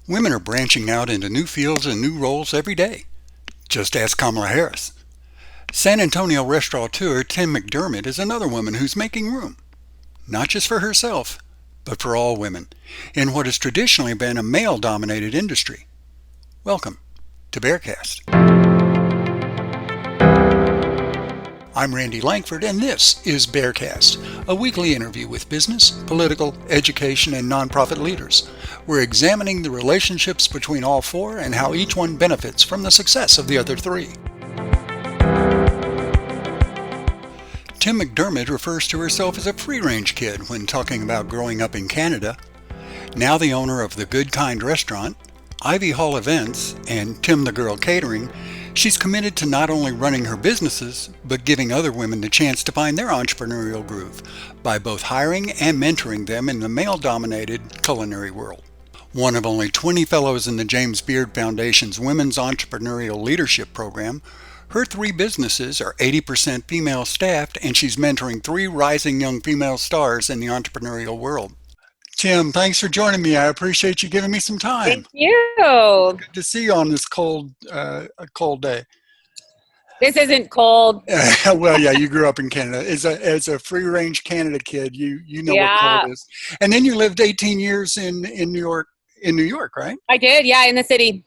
Women are branching out into new fields and new roles every day. Just ask Kamala Harris. San Antonio restaurateur Tim McDiarmid is another woman who's making room, not just for herself, but for all women, in what has traditionally been a male-dominated industry. Welcome to Bearcast. I'm Randy Langford, and this is Bearcast, a weekly interview with business, political, education, and nonprofit leaders. We're examining the relationships between all four and how each one benefits from the success of the other three. Tim McDiarmid refers to herself as a free-range kid when talking about growing up in Canada. Now the owner of the Good Kind restaurant, Ivy Hall Events, and Tim the Girl Catering, she's committed to not only running her businesses, but giving other women the chance to find their entrepreneurial groove by both hiring and mentoring them in the male-dominated culinary world. One of only 20 fellows in the James Beard Foundation's Women's Entrepreneurial Leadership Program, her three businesses are 80% female staffed, and she's mentoring three rising young female stars in the entrepreneurial world. Tim, thanks for joining me. I appreciate you giving me some time. Thank you. Good to see you on this cold day. This isn't cold. Well, yeah, you grew up in Canada. As a free-range Canada kid, you know what cold Yeah, is. And then you lived 18 years in New York, right? I did. Yeah, in the city.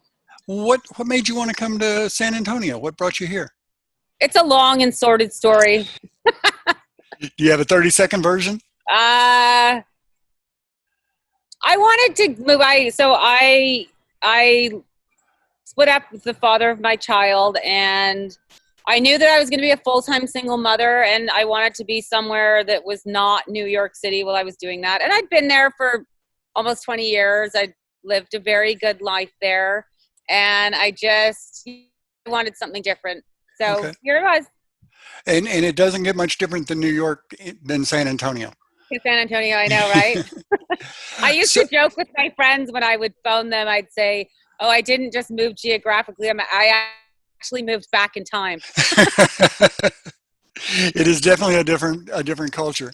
What made you want to come to San Antonio? What brought you here? It's a long and sordid story. Do you have a 30-second version? Uh, I wanted to move. I split up with the father of my child, and I knew that I was going to be a full-time single mother, and I wanted to be somewhere that was not New York City while I was doing that. And I'd been there for almost 20 years. I lived a very good life there, and I just wanted something different. So Okay. here it was. And it doesn't get much different than New York than San Antonio. In San Antonio, I know, right? I used So, to joke with my friends when I would phone them. I'd say, "Oh, I didn't just move geographically. I actually moved back in time." it is definitely a different culture.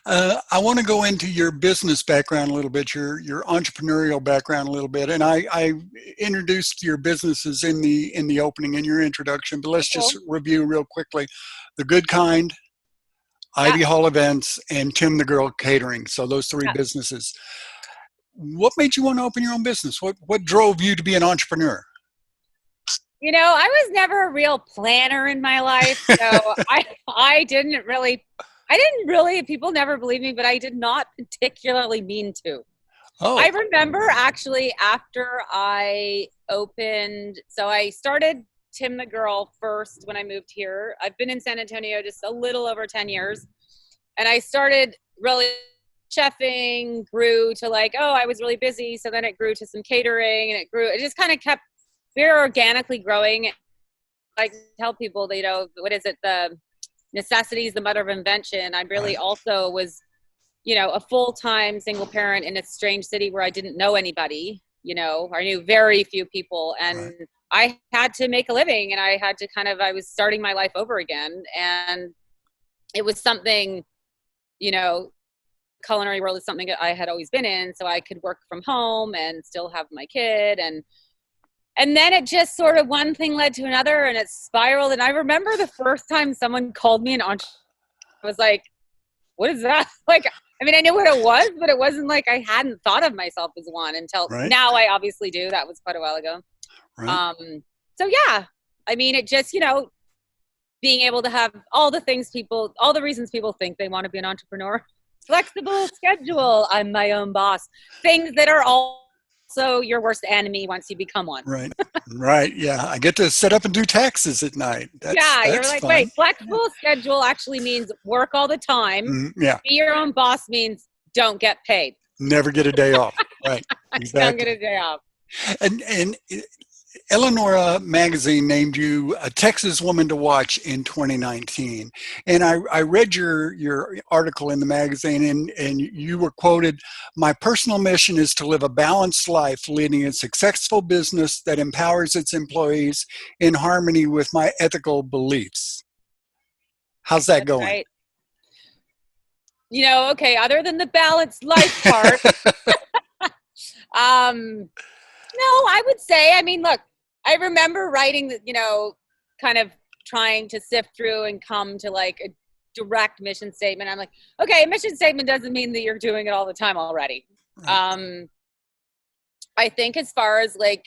I want to go into your business background a little bit, your entrepreneurial background a little bit, and I introduced your businesses in the opening in your introduction. But let's just Cool. review real quickly: The Good Kind, Yeah, Ivy Hall Events, and Tim the Girl Catering. So those three yeah. businesses. What made you want to open your own business? What drove you to be an entrepreneur? I was never a real planner in my life, so I didn't really. People never believe me, but I did not particularly mean to. I Oh, remember actually after I opened, so I started Tim the Girl first when I moved here. I've been in San Antonio just a little over 10 years. And I started really chefing, grew to like, oh, I was really busy. So then it grew to some catering, and it just kind of kept very organically growing. I tell people that, what is it? The necessity is the mother of invention. I really right, also was a full-time single parent in a strange city where I didn't know anybody, I knew very few people, right. and I had to make a living, and I had to I was starting my life over again. And it was something, you know, culinary world is something that I had always been in, so I could work from home and still have my kid. And then it just sort of one thing led to another, and it spiraled. And I remember the first time someone called me an entrepreneur, I was like, what is that? Like, I mean, I knew what it was, but it wasn't like I hadn't thought of myself as one until Right, now. I obviously do. That was quite a while ago. right. Um, so yeah, I mean, it just, being able to have all the reasons people think they want to be an entrepreneur, flexible schedule, I'm my own boss, things that are also your worst enemy once you become one. Right, right. Yeah, I get to set up and do taxes at night. That's Yeah, you're that's like, fun. wait, flexible schedule actually means work all the time. Yeah, Be your own boss means don't get paid. never get a day off. Right, Don't get exactly. a day off. And Eleanor magazine named you a Texas woman to watch in 2019. And I read your article in the magazine, and you were quoted, "My personal mission is to live a balanced life, leading a successful business that empowers its employees in harmony with my ethical beliefs." How's that That's going? right. Okay, other than the balanced life part, um, No, I would say, I mean, look, I remember writing the, kind of trying to sift through and come to like a direct mission statement. I'm like, okay, a mission statement doesn't mean that you're doing it all the time already. Right. I think as far as like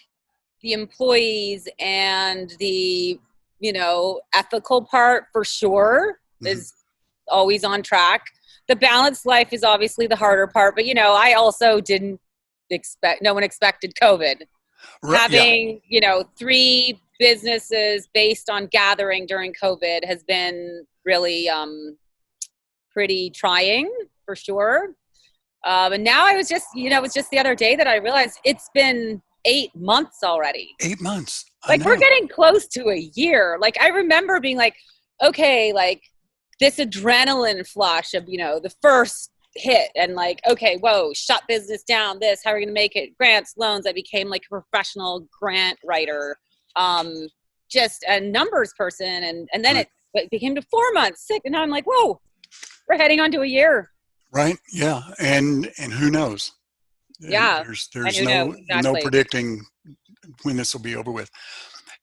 the employees and the, ethical part for sure Mm-hmm. is always on track. The balanced life is obviously the harder part, but I also didn't no one expected COVID. Right. Yeah. Having, 3 businesses based on gathering during COVID has been really pretty trying for sure. And now I was just, it was just the other day that I realized it's been 8 months already. 8 months. I Like we're know. getting close to a year. Like I remember being like, okay, like this adrenaline flush of, the first hit and like, okay, whoa, shut business down, how are we going to make it? Grants, loans. I became like a professional grant writer, just a numbers person. And then Right. it became to 4 months, 6. And now I'm like, whoa, we're heading on to a year. Right. Yeah. And who knows? Yeah. And There's who knows? no Exactly. predicting when this will be over with.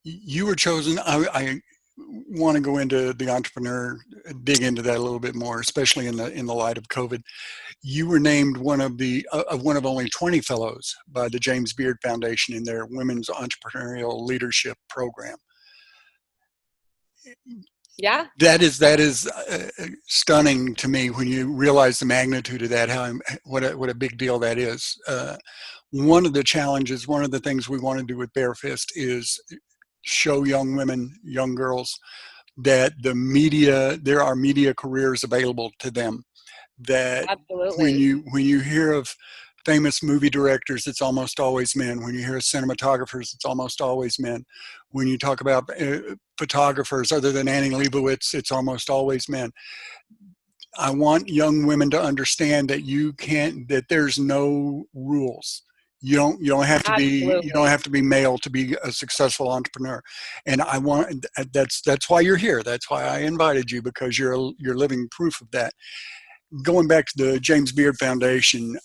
You were chosen. I want to go into the entrepreneur, dig into that a little bit more, especially in the light of COVID. You were named one of only 20 fellows by the James Beard Foundation in their Women's Entrepreneurial Leadership Program. Yeah. That is stunning to me when you realize the magnitude of that. What a big deal that is. One of the challenges, one of the things we want to do with Bare Fist is show young women, young girls, that there are media careers available to them. That Absolutely. when you hear of famous movie directors, it's almost always men. When you hear of cinematographers, it's almost always men. When you talk about photographers, other than Annie Leibovitz, it's almost always men. I want young women to understand that there's no rules. You don't Absolutely. have to be male to be a successful entrepreneur. And that's why you're here. That's why I invited you, because you're living proof of that. Going back to the James Beard Foundation,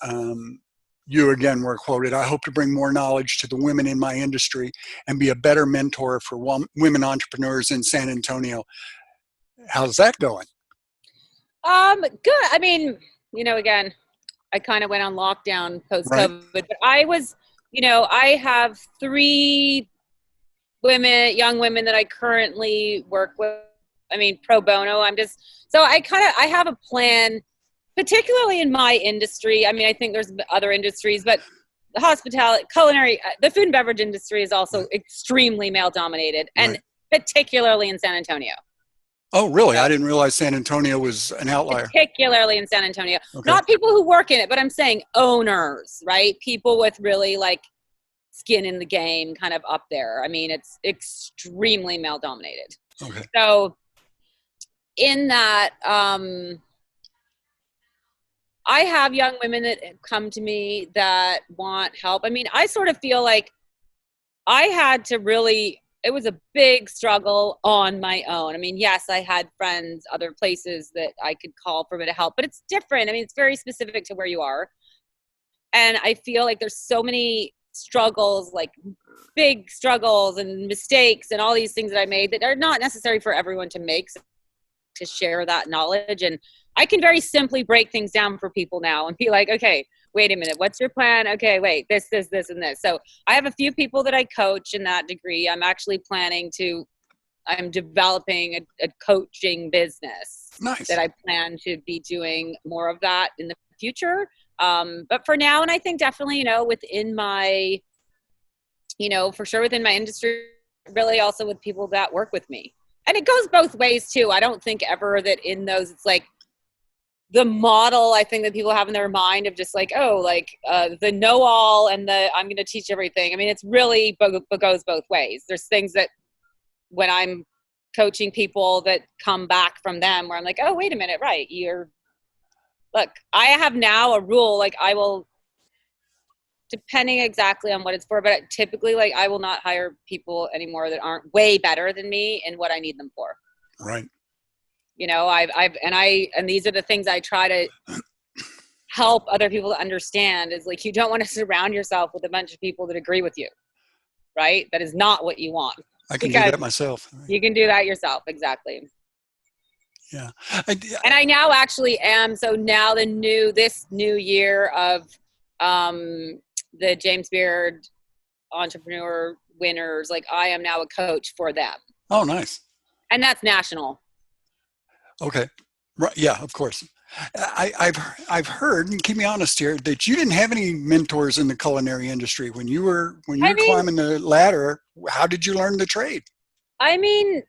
you again were quoted, "I hope to bring more knowledge to the women in my industry and be a better mentor for women entrepreneurs in San Antonio." How's that going? Good. I mean, again, I kind of went on lockdown post Right. COVID, but I was, I have 3 young women that I currently work with. I mean, pro bono. So I have a plan, particularly in my industry. I mean, I think there's other industries, but the hospitality, culinary, the food and beverage industry is also Right. extremely male dominated, and Right. particularly in San Antonio. Oh, really? So I didn't realize San Antonio was an outlier. particularly in San Antonio, Okay. not people who work in it, but I'm saying owners, right? People with really like skin in the game kind of up there. I mean, it's extremely male dominated. Okay. So in that, I have young women that come to me that want help. I mean, I sort of feel like I had to really, it was a big struggle on my own. I mean, yes, I had friends, other places that I could call for a bit of help, but it's different. I mean, it's very specific to where you are. And I feel like there's so many struggles, like big struggles and mistakes and all these things that I made that are not necessary for everyone to make, to share that knowledge. And I can very simply break things down for people now and be like, okay, wait a minute, what's your plan? Okay, wait, this, and this. So I have a few people that I coach in that degree. I'm developing a coaching business Nice. that I plan to be doing more of that in the future. But for now, and I think definitely, within my, for sure within my industry, really also with people that work with me. And it goes both ways too. I don't think ever that in those, it's like the model I think that people have in their mind of just like, oh, like the know-all and the I'm going to teach everything. I mean, it's really goes both ways. There's things that when I'm coaching people that come back from them where I'm like, oh, wait a minute, right. Look, I have now a rule, like I will, depending exactly on what it's for, but typically like I will not hire people anymore that aren't way better than me in what I need them for. Right. And these are the things I try to help other people to understand is like, you don't want to surround yourself with a bunch of people that agree with you, right? That is not what you want. I can do that myself. You can do that yourself. Exactly. Yeah. And I now actually am. So now this new year of the James Beard entrepreneur winners, like I am now a coach for them. Oh, nice. And that's national. Okay. Right. Yeah, of course. I've heard, and keep me honest here, that you didn't have any mentors in the culinary industry when you were climbing the ladder. How did you learn the trade? I mean,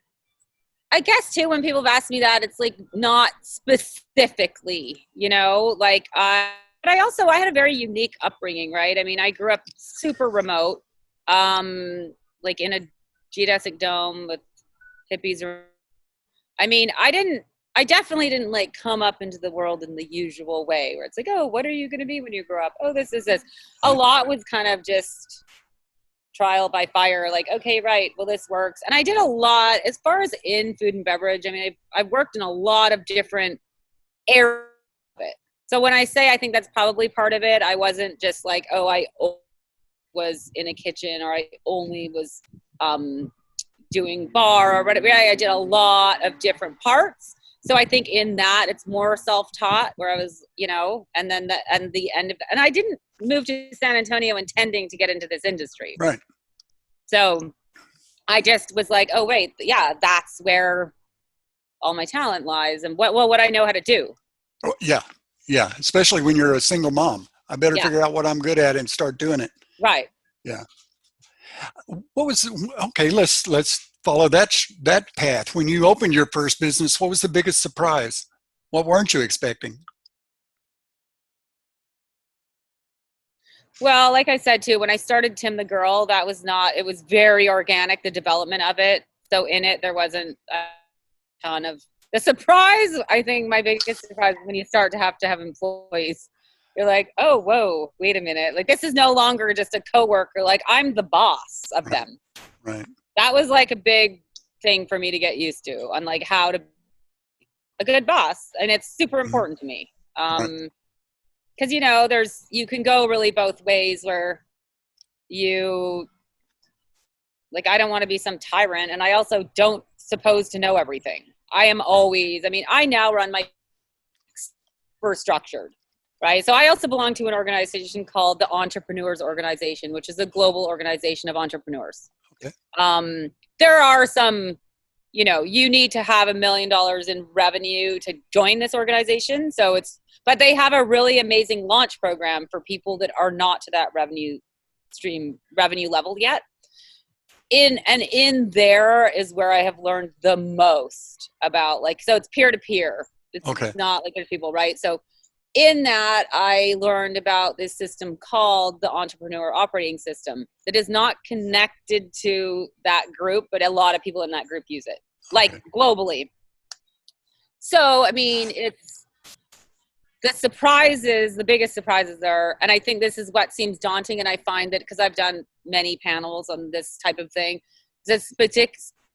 I guess too, when people have asked me that, it's like not specifically, like but I had a very unique upbringing, right? I mean, I grew up super remote, like in a geodesic dome with hippies. I mean, I definitely didn't like come up into the world in the usual way where it's like, oh, what are you going to be when you grow up? Oh, this is this. A lot was kind of just trial by fire, like, okay, right, well, this works. And I did a lot as far as in food and beverage. I mean, I've worked in a lot of different areas of it. So when I say I think that's probably part of it, I wasn't just like, oh, I was in a kitchen or I only was doing bar or whatever. I did a lot of different parts. So I think in that it's more self-taught where I was, and then the end of and I didn't move to San Antonio intending to get into this industry. Right. So I just was like, oh, wait, yeah, that's where all my talent lies and what I know how to do. Oh, yeah. Yeah. Especially when you're a single mom. I better figure out what I'm good at and start doing it. Right. Yeah. Okay, let's follow that path. When you opened your first business, what was the biggest surprise? What weren't you expecting? Well, like I said too, when I started Tim the Girl, it was very organic, the development of it. So in it, there wasn't a ton of the surprise. I think my biggest surprise is when you start to have employees. You're like, oh, whoa, wait a minute. Like, this is no longer just a coworker. Like, I'm the boss of them. Right. That was like a big thing for me to get used to on like how to be a good boss. And it's super important to me. Because, you can go really both ways where I don't want to be some tyrant. And I also don't suppose to know everything. I now run my super structured, right? So I also belong to an organization called the Entrepreneurs Organization, which is a global organization of entrepreneurs. Okay. There are some, you need to have $1 million in revenue to join this organization. But they have a really amazing launch program for people that are not to that revenue level yet. In there is where I have learned the most about so it's peer to peer. It's not like there's people, right? So in that, I learned about this system called the Entrepreneur Operating System that is not connected to that group, but a lot of people in that group use it, globally. So, I mean, it's the biggest surprises are, and I think this is what seems daunting, and I find that because I've done many panels on this type of thing, this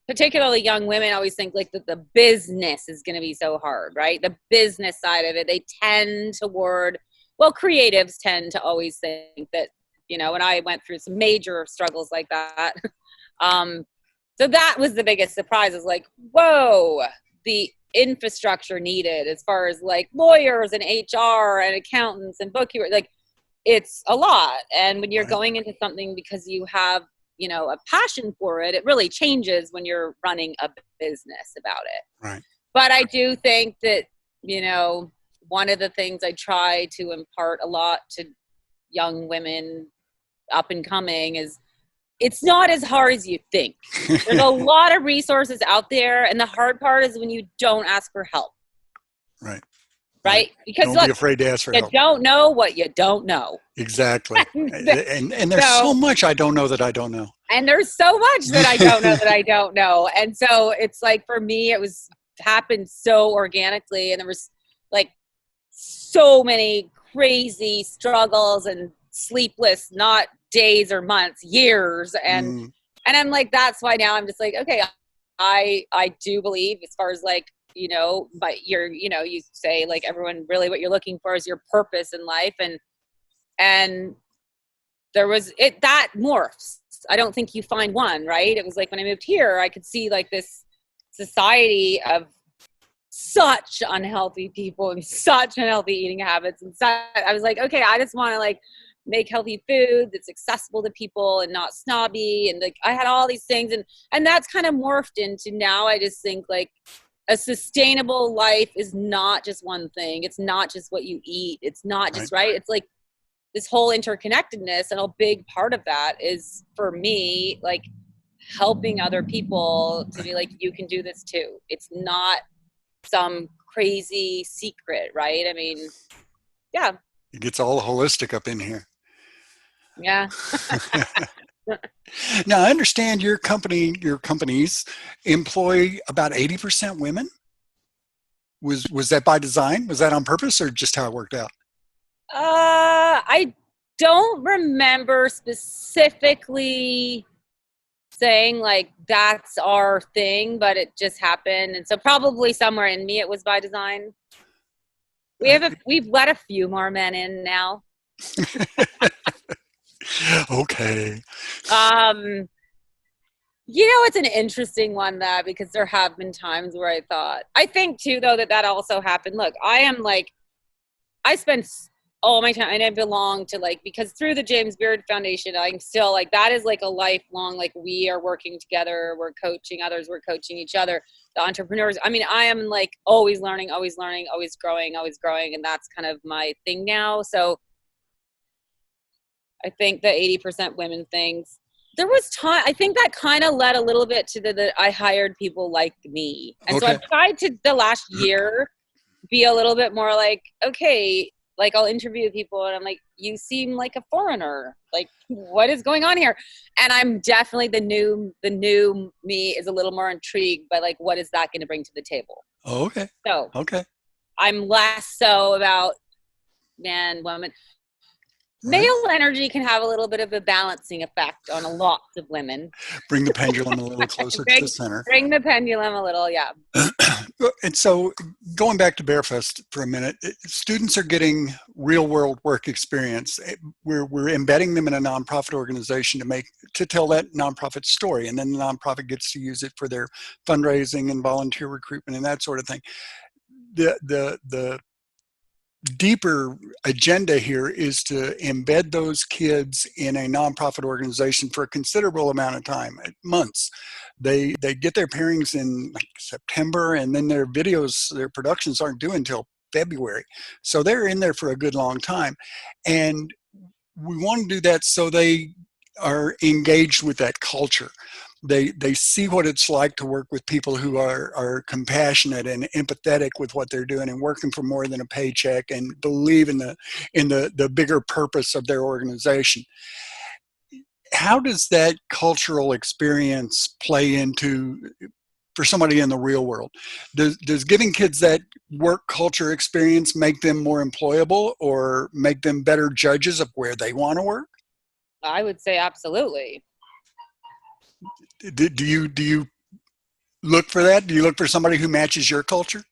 particularly young women always think that the business is going to be so hard, right? The business side of it, they tend toward, creatives tend to always think that, and I went through some major struggles like that. So that was the biggest surprise is whoa, the infrastructure needed as far as lawyers and HR and accountants and bookkeepers, it's a lot. And when you're going into something because you have, a passion for it, it really changes when you're running a business about it. Right. But I do think that, one of the things I try to impart a lot to young women up and coming is it's not as hard as you think. There's a lot of resources out there. And the hard part is when you don't ask for help. Right? Because don't be afraid to ask for help. You don't know what you don't know. Exactly. and there's so much I don't know that I don't know. And there's so much that I don't know that I don't know. And so it's for me, it happened so organically. And there was so many crazy struggles and sleepless, not days or months, years. And I'm that's why now I'm just okay, I do believe as far as but you say like everyone really what you're looking for is your purpose in life. And there was that morphs. I don't think you find one, right? It was like when I moved here, I could see like this society of such unhealthy people and such unhealthy eating habits. And I was like, okay, I just want to like make healthy food that's accessible to people and not snobby. And like, I had all these things and that's kind of morphed into now. I just think like a sustainable life is not just one thing. It's not just what you eat. It's not just right. It's like this whole interconnectedness, and a big part of that is for me, like helping other people to be like, you can do this too. It's not some crazy secret, right? I mean, yeah. It gets all holistic up in here. Yeah. Now, I understand your companies employ about 80% women. Was that by design? Was that on purpose or just how it worked out? I don't remember specifically saying like that's our thing, but it just happened. And so probably somewhere in me it was by design. We've let a few more men in now. Okay. It's an interesting one that because there have been times where I think too though that also happened. Look, I spent all my time, and I belong to like, because through the James Beard Foundation, I'm still like, that is like a lifelong, like we are working together, we're coaching others, we're coaching each other, the entrepreneurs. I mean, I am like always learning, always growing. And that's kind of my thing now. So I think the 80% women things, there was time, I think that kind of led a little bit to the I hired people like me. And so I've tried to the last year be a little bit more like, okay, like I'll interview people and I'm like, you seem like a foreigner. Like, what is going on here? And I'm definitely the new me is a little more intrigued by like, what is that going to bring to the table? Oh, okay. So okay. I'm less so about man, woman. Male energy can have a little bit of a balancing effect on a lot of women. Bring the pendulum a little closer to the center. Bring the pendulum a little, yeah. And so going back to Bearfest for a minute, students are getting real world work experience. We're embedding them in a nonprofit organization to tell that nonprofit story. And then the nonprofit gets to use it for their fundraising and volunteer recruitment and that sort of thing. The deeper agenda here is to embed those kids in a nonprofit organization for a considerable amount of time, months. They get their pairings in like September, and then their productions aren't due until February. So they're in there for a good long time. And we want to do that so they are engaged with that culture. They see what it's like to work with people who are compassionate and empathetic with what they're doing and working for more than a paycheck and believe in the bigger purpose of their organization. How does that cultural experience play into for somebody in the real world? Does giving kids that work culture experience make them more employable or make them better judges of where they want to work? I would say absolutely. Do you look for that? Do you look for somebody who matches your culture?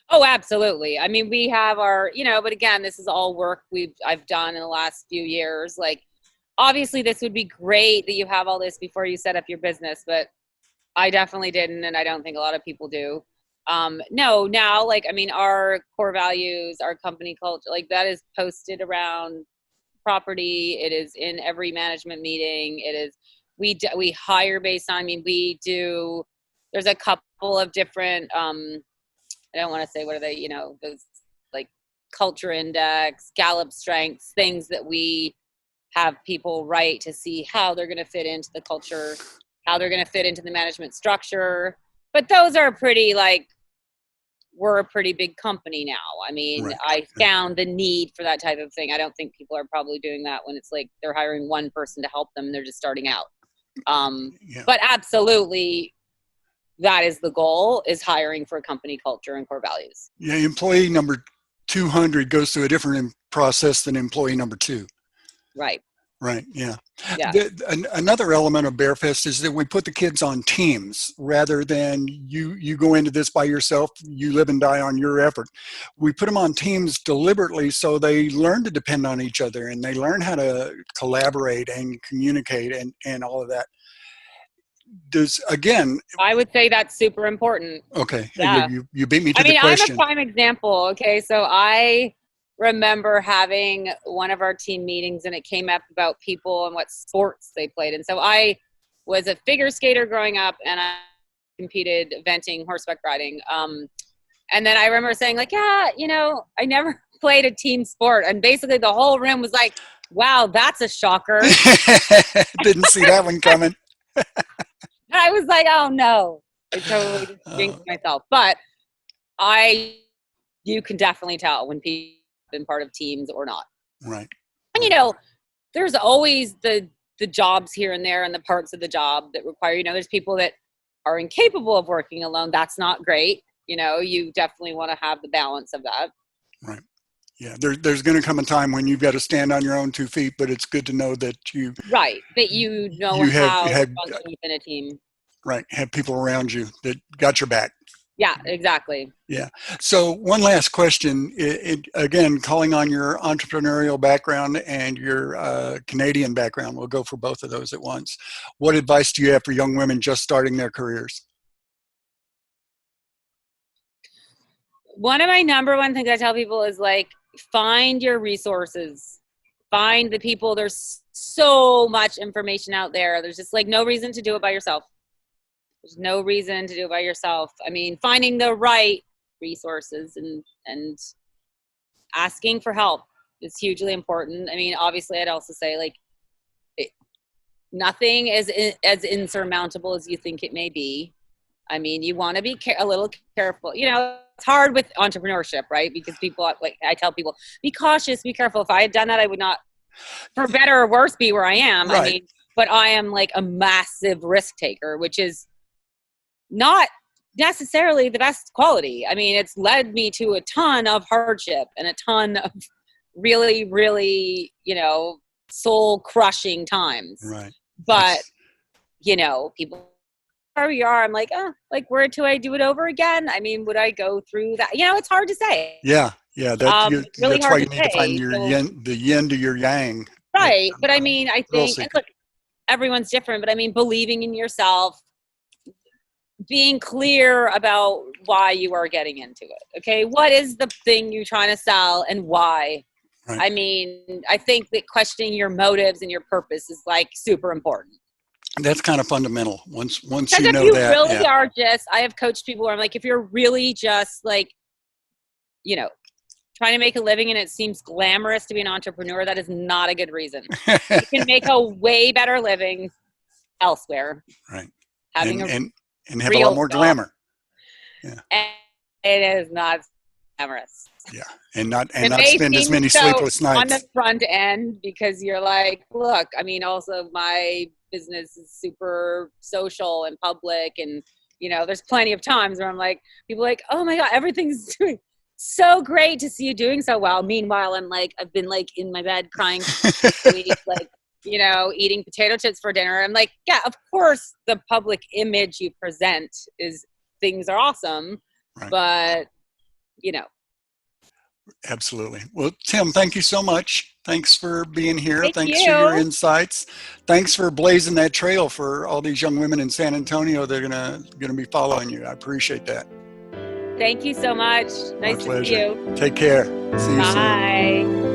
Oh, absolutely. I mean, we have our, but again, this is all work I've done in the last few years. Like, obviously this would be great that you have all this before you set up your business, but I definitely didn't. And I don't think a lot of people do. No, now, like, I mean, our core values, our company culture, like that is posted around property. It is in every management meeting. It is, we hire based on, I mean, there's a couple of different, I don't want to say, what are they, those like culture index, Gallup strengths, things that we have people write to see how they're going to fit into the culture, how they're going to fit into the management structure. But those are pretty like, we're a pretty big company now. I mean, right. I found the need for that type of thing. I don't think people are probably doing that when it's like they're hiring one person to help them and they're just starting out. But absolutely, that is the goal, is hiring for company culture and core values. Yeah, employee number 200 goes through a different process than employee number 2. Right. Right. Yeah. Yeah. Another element of Bearfest is that we put the kids on teams rather than you go into this by yourself. You live and die on your effort. We put them on teams deliberately so they learn to depend on each other and they learn how to collaborate and communicate and all of that. Again, I would say that's super important. okay. Yeah. You beat me to I the mean, I'm a question. prime example. Okay. So I remember having one of our team meetings and it came up about people and what sports they played. And so I was a figure skater growing up and I competed eventing, horseback riding. And then I remember saying like, yeah, I never played a team sport. And basically the whole room was like, wow, that's a shocker. Didn't see that one coming. I was like, oh no, I totally just jinxed myself. But you can definitely tell when people have been part of teams or not. Right. And there's always the jobs here and there and the parts of the job that require, there's people that are incapable of working alone. That's not great. You definitely want to have the balance of that. Right. Yeah. There's going to come a time when you've got to stand on your own 2 feet, but it's good to know that you how to have function within a team. Right. Have people around you that got your back. Yeah, exactly. Yeah. So one last question, again, calling on your entrepreneurial background and your Canadian background. We'll go for both of those at once. What advice do you have for young women just starting their careers? One of my number one things I tell people is like, find your resources, find the people. There's so much information out there. There's just like no reason to do it by yourself. There's no reason to do it by yourself. I mean, finding the right resources and asking for help is hugely important. I mean, obviously I'd also say like nothing is as insurmountable as you think it may be. I mean, you want to be a little careful. It's hard with entrepreneurship, right? Because people, like I tell people, be cautious, be careful. If I had done that, I would not, for better or worse, be where I am. Right. I mean, but I am like a massive risk taker, which is not necessarily the best quality. I mean, it's led me to a ton of hardship and a ton of really, really, soul crushing times. Right. But, people where we are, I'm like, where do I do it over again? I mean, would I go through that? It's hard to say. Yeah. Yeah. Really that's hard why you to need to find your the yin to your yang. Right. But I mean, I think, and look, everyone's different, but I mean, believing in yourself, being clear about why you are getting into it. Okay. What is the thing you're trying to sell and why? Right. I mean, I think that questioning your motives and your purpose is like super important. That's kind of fundamental. Once you know that. Because if you really are I have coached people where I'm like, if you're really just like, trying to make a living and it seems glamorous to be an entrepreneur, that is not a good reason. You can make a way better living elsewhere. Right. Having and have a lot more glamour. Yeah. And it is not glamorous. Yeah. And not spend as many sleepless nights. On the front end, because you're like, look, I mean, also my business is super social and public. And, there's plenty of times where I'm like, people are like, oh my God, everything's doing so great to see you doing so well. Meanwhile, I've been like in my bed crying like, eating potato chips for dinner. I'm like, yeah, of course the public image you present is things are awesome, right. But Absolutely. Well, Tim, thank you so much. Thanks for being here. Thanks for your insights. Thanks for blazing that trail for all these young women in San Antonio that are gonna be following you. I appreciate that. Thank you so much. Nice to see you. Take care. See you soon. Bye.